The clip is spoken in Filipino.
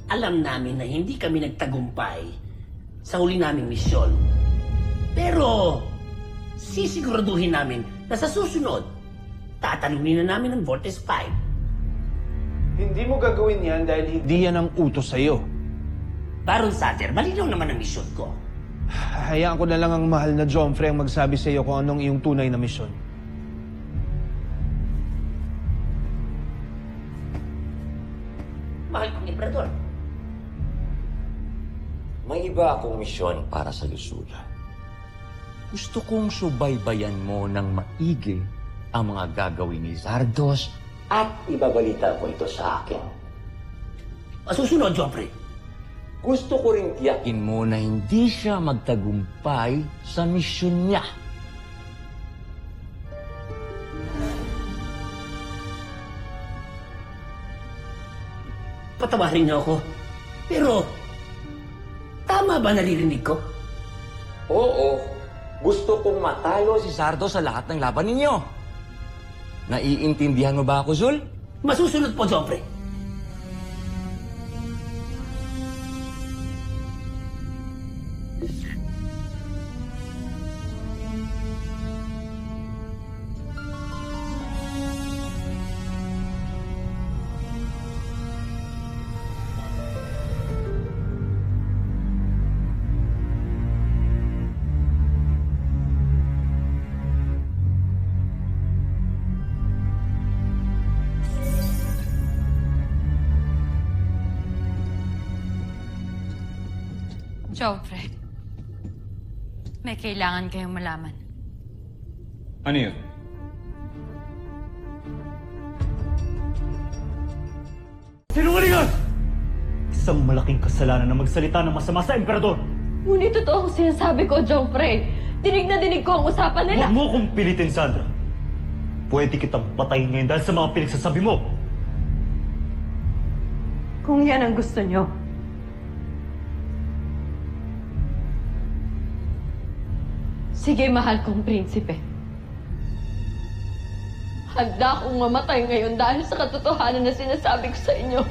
Alam namin na hindi kami nagtagumpay sa huli naming misyon. Pero, sisiguraduhin namin na sa susunod, tatalunin na namin ang Voltes 5. Hindi mo gagawin yan dahil hindi yan ang utos sa'yo. Baron Sutter, malinaw naman ang misyon ko. Hayaan ko na lang ang mahal na Jomfrey ang magsabi sa'yo kung anong iyong tunay na misyon. Mahal kong Emperador. May iba akong misyon para sa Lusula. Gusto kong subaybayan mo ng maigi ang mga gagawin ni Zardos at ibabalita ko ito sa akin. Masusunod, Joffrey. Gusto ko rin tiyakin mo na hindi siya magtagumpay sa misyon niya. Patawarin niyo ako. Pero, tama ba naririnig ko? Oo, gusto kong matalo si Zardos sa lahat ng laban ninyo. Naiintindihan mo ba ako, Zul? Masusunod po, Joffrey. Joffrey, may kailangan kayong malaman. Ano yun? Sinungalingan! Isang malaking kasalanan na magsalita ng masama sa Emperador. Ngunit totoo ang sinasabi ko, Joffrey. Dinig na dinig ko ang usapan nila. Huwag mo kong pilitin, Sandra. Pwede kitang patayin ngayon dahil sa mga pinagsasabi mo. Kung yan ang gusto nyo. Sige, mahal kong prinsipe. Handa akong mamatay ngayon dahil sa katotohanan na sinasabi ko sa inyo.